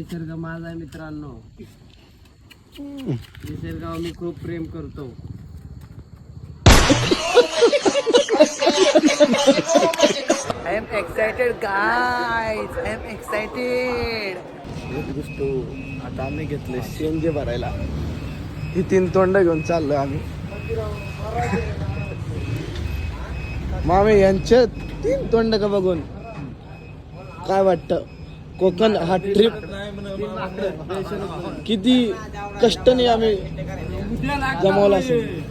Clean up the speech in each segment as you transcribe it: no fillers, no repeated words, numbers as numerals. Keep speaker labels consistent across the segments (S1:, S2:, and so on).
S1: निसर्ग माझा मित्रांनो, निसर्गावर मी खूप प्रेम करतो.
S2: I am excited guys, I am excited.
S3: आता आम्ही घेतले शेंगे भरायला. ही 3 तोंड घेऊन चाललोय आम्ही. मामे यांचे 3 तोंड का बघून काय वाटतं? कोकण हा ट्रिप किती कष्टाने आम्ही जमवला असेल.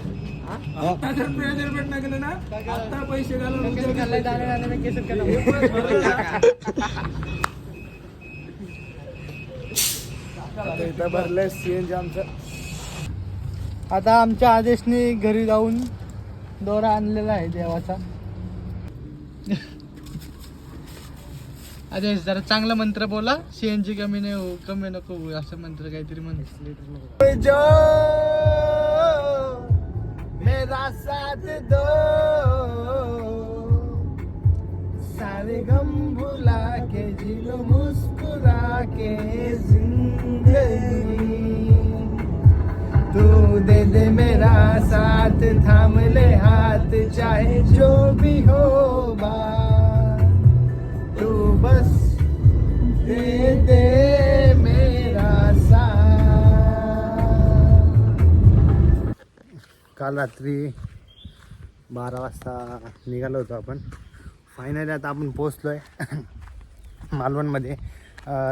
S3: भरलंय सीएनजी आमचं.
S2: आता आमच्या आदेशने घरी जाऊन दोरा आणलेला आहे देवाचा. आदेश जरा चांगला मंत्र बोला. सीएनजी कमी नाही हो, कमी नको हो, असं मंत्र काहीतरी म्हणतो.
S3: जो मेरा साथ दो, सारे गम भुला के जिलो मुस्कुरा के जिंदगी. तू दे दे मेरा साथ, थाम ले हाथ, चाहे जो भी हो बात, तू बस दे दे मेरा साथ. काल रात्री 12 वाजता निघालो होतो आपण. फायनली आता आपण पोचलो आहे मालवणमध्ये,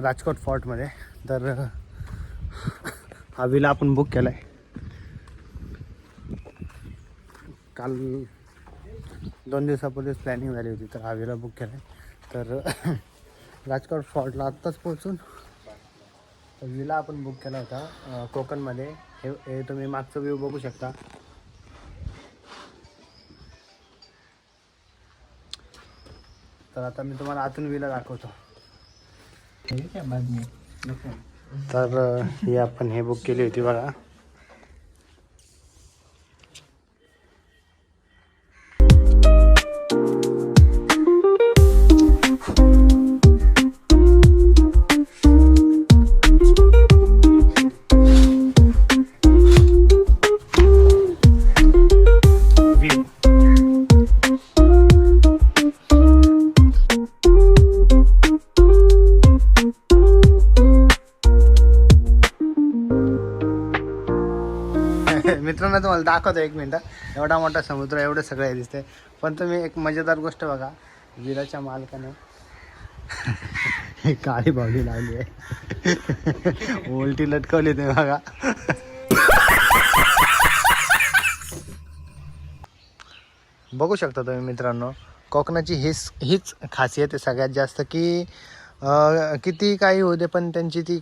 S3: राजकोट फोर्टमध्ये. तर हा विला आपण बुक केला आहे. काल 2 दिवसापूर्वीच प्लॅनिंग झाली होती, तर हा विला बुक केला आहे. तर राजकोट फोर्टला आत्ताच पोहोचून विला आपण बुक केला होता कोकणमध्ये. हे तुम्ही मागचा व्ह्यू बघू शकता. तर आता मी तुम्हाला आतून विला दाखवतो. तर ही आपण हे बुक केली होती बघा. मित्रांनो तुम्हाला दाखवतो 1 मिनटं. एवढा मोठा समुद्र, एवढं सगळं दिसतंय. पण तुम्ही एक मजेदार गोष्ट बघा. विलाच्या मालकाने काळी बावली लावली आहे, उलटी लटकवली ते बघा. बघू शकता तुम्ही मित्रांनो, कोकणाची हीच खासियत आहे सगळ्यात जास्त, की किती काही होते पण त्यांची ती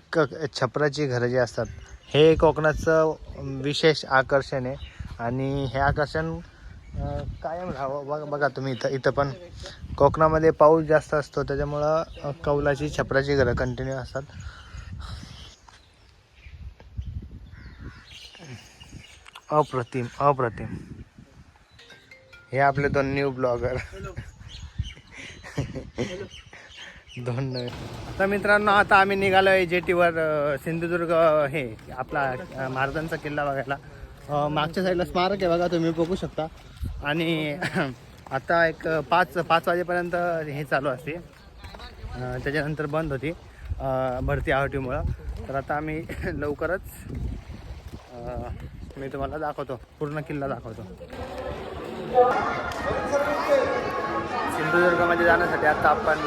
S3: छपराची घरं जी असतात, हे कोकणाचं विशेष आकर्षण आहे. आणि हे आकर्षण कायम राहावं. बघा तुम्ही इथं पण कोकणामध्ये पाऊस जास्त असतो, त्याच्यामुळं कौलाची छपराची घरं कंटिन्यू असतात. अप्रतिम अप्रतिम. हे आपले 2 न्यू ब्लॉगर. 2 नवीन. तर मित्रांनो आता आम्ही निघालो आहे जेटीवर. सिंधुदुर्ग हे आपला महाराजांचा किल्ला बघायला. मागच्या साईडला स्मारक आहे बघा, तुम्ही बघू शकता. आणि आता एक 5 वाजेपर्यंत हे चालू असते, त्याच्यानंतर बंद होती भरती आहोटीमुळं. तर आता आम्ही लवकरच मी तुम्हाला दाखवतो, पूर्ण किल्ला दाखवतो. सिंधुदुर्गमध्ये जाण्यासाठी आता आपण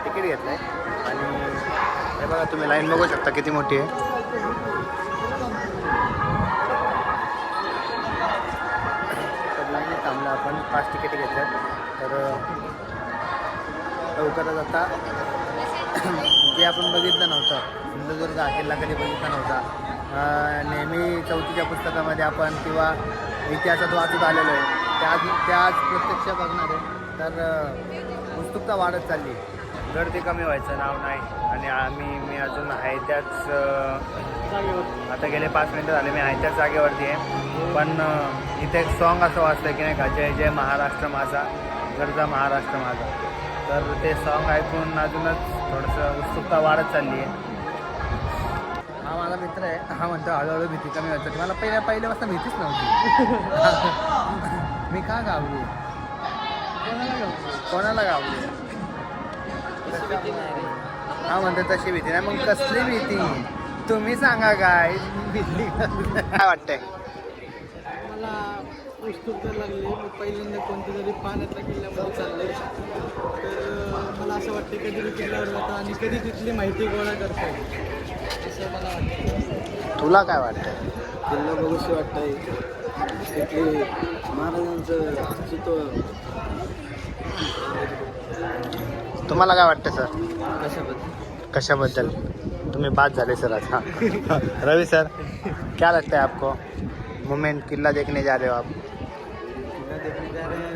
S3: तिकीट घेतलं आहे. आणि हे बघा तुम्ही लाईन बघू शकता किती मोठी आहे. तर लाईन थांबला आपण 5 तिकीट घेतल्यात. तर लवकरच आता जे आपण बघितलं नव्हतं, सिंधुदुर्ग हा किल्ला कधी बघितला नव्हता. नेहमी 4थीच्या पुस्तकामध्ये आपण किंवा इतिहासात वाचत आलेलो आहे, त्या आज प्रत्यक्ष बघणार आहे. तर उत्सुकता वाढत चालली. गर्दी कमी व्हायचं नाव नाही. आणि मी अजून आहे त्याच आता गेले 5 मिनटं झाले मी आहे त्याच जागेवरती आहे. पण इथे एक सॉन्ग असं वाचतं की नाही का, जय जय महाराष्ट्र माझा, गरजा महाराष्ट्र माझा. तर ते सॉन्ग ऐकून अजूनच थोडंसं उत्सुकता वाढत चालली आहे. हा माझा मित्र आहे, हा म्हणतो हळूहळू भीती कमी होतं. मला पहिल्यापासून भीतीच नव्हती. मी का घाबरू, कोणाला घाबरू? हा म्हणतो तशी भीती नाही, मग कसली भीती तुम्ही सांगा. काय भीती काय वाटतंय?
S2: मला उत्सुकता लागली. मी पहिल्यांदा कोणत्या तरी पाण्यातल्या किल्ल्यामध्ये चालले, तर मला असं वाटतं कधी मी किल्ल्यावर जातो आणि कधी तिथली माहिती गोळा करतो असं मला वाटतं.
S3: तुला काय वाटतंय?
S1: किल्ला बघूशी वाटतंय. तिथले महाराजांचं चित्र
S3: तुम्हाला काय वाटतं सर?
S1: कशाबद्दल?
S3: कशाबद्दल? तुम्ही बाद झाले सर आता. रवि सर, क्या लगता है आपको? मोमेंट किला देखने जा रहे हो आप?
S1: किला देखने जा रहे हैं,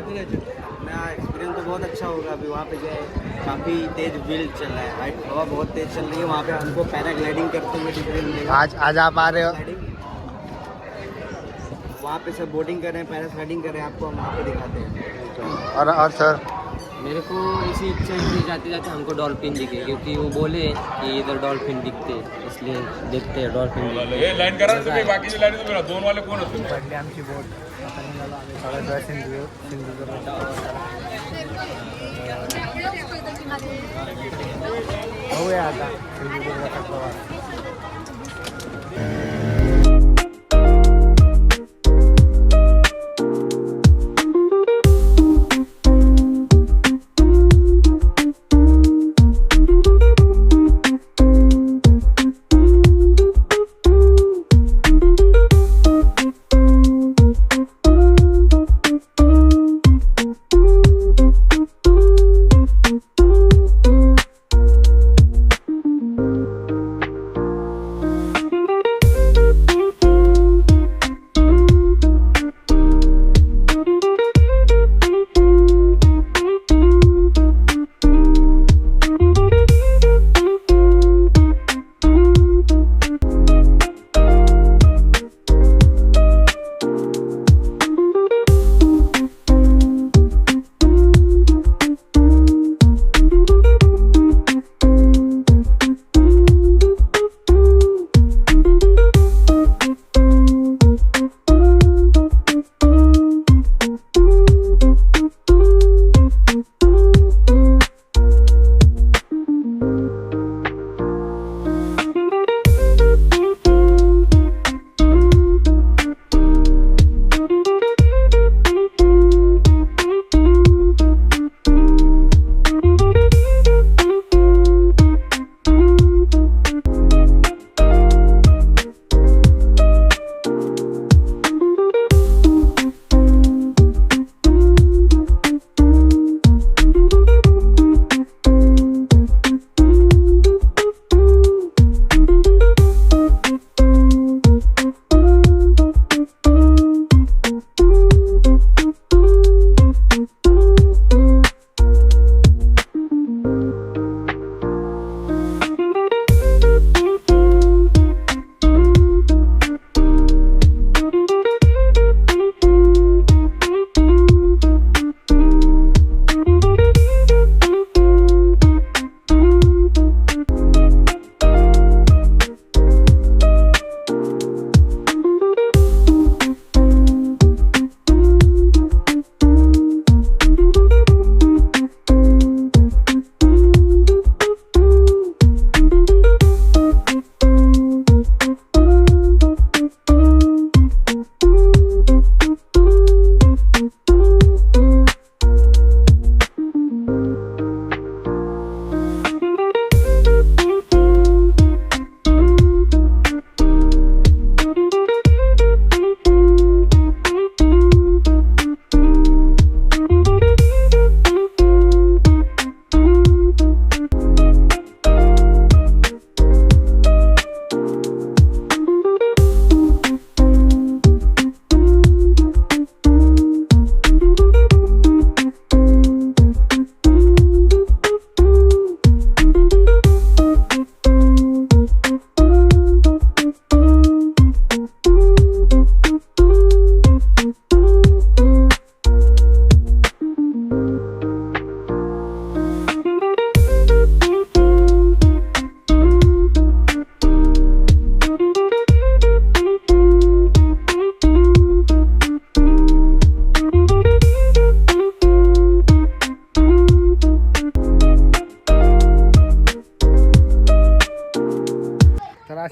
S1: नया एक्सपीरियंस तो बहुत अच्छा होगा. अभी वहाँ पे गए, काफ़ी तेज विंड चल रहा है, हवा बहुत तेज चल रही है. वहाँ पे हमको पैराग्लाइडिंग करते हुए दिख रहे हैं.
S3: आज आप आ रहे हो?
S1: वहाँ पे सब बोटिंग कर रहे हैं, पैराग्लाइडिंग कर रहे हैं, आपको हम वहाँ पे दिखाते हैं.
S3: और सर?
S4: मेरे को इसी इच्छा थी जाते जाते हमको डॉल्फिन दिखे, क्योंकि वो बोले कि इधर डॉल्फिन दिखते, इसलिए देखते हैं डॉल्फिन दिखते.
S5: हे लाईन करा ना तुम्ही, बाकीची लाईन तुम्ही दोन वाले कोण असतील?
S3: पडली आमची बोट. आता निघालो आम्ही थोड्या सिंधुदुर्ग. बघूया आता सिंधुदुर्गाचा प्रवास.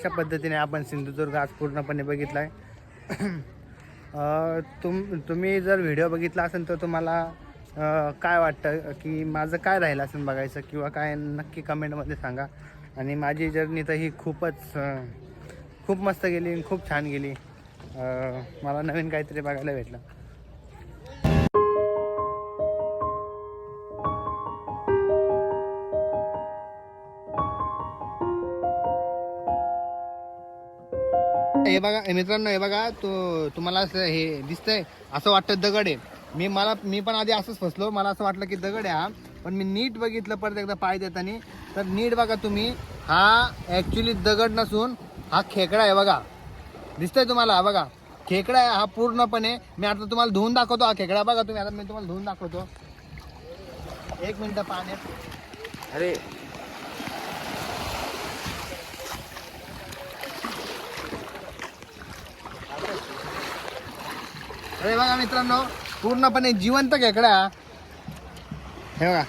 S3: अशा पद्धतीने आपण सिंधुदुर्ग आज पूर्णपणे बघितला आहे. तुम्ही जर व्हिडिओ बघितला असेल तर तुम्हाला काय वाटतं की माझं काय राहिलं असेल बघायचं किंवा काय, नक्की कमेंटमध्ये सांगा. आणि माझी जर्नी तर ही खूप मस्त गेली, खूप छान गेली. मला नवीन काहीतरी बघायला भेटलं. हे बघा मित्रांनो, हे बघा तुम्हाला असं हे दिसतंय, असं वाटतं दगड आहे. मी पण आधी असंच फसलो, मला असं वाटलं की दगड आहे हा, पण मी नीट बघितलं परत एकदा पाय देताना, तर नीट बघा तुम्ही, हा ॲक्च्युली दगड नसून हा खेकडा आहे. बघा दिसतंय तुम्हाला, हा बघा खेकडा आहे हा पूर्णपणे. मी आता तुम्हाला धुवून दाखवतो हा खेकडा. बघा तुम्ही, आता मी तुम्हाला धुवून दाखवतो. 1 मिनिट पाण्यात.
S1: अरे
S3: अरे बघा मित्रांनो, पूर्णपणे जिवंत खेकडा. हे बघा,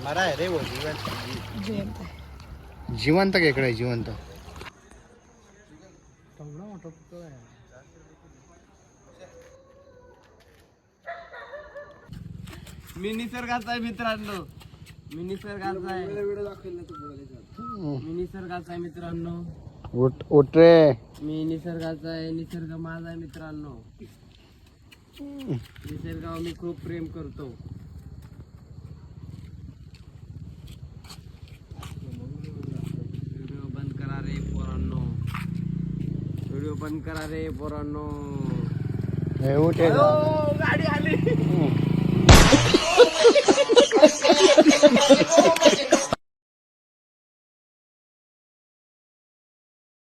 S1: मरा है रे वो जीवन.
S3: जिवंत खेकडा आहे, जिवंत.
S1: मी निसर्गाचा आहे मित्रांनो, मी निसर्गाचा आहे मित्रांनो,
S3: उठ रे.
S1: मी निसर्गाचा आहे, निसर्ग माझा आहे मित्रांनो. निसर्गावर मी खूप प्रेम करतो. व्हिडिओ बंद करा रे पोरांनो, व्हिडिओ बंद करा रे पोरांनो.
S3: उठ.
S1: गाडी आली.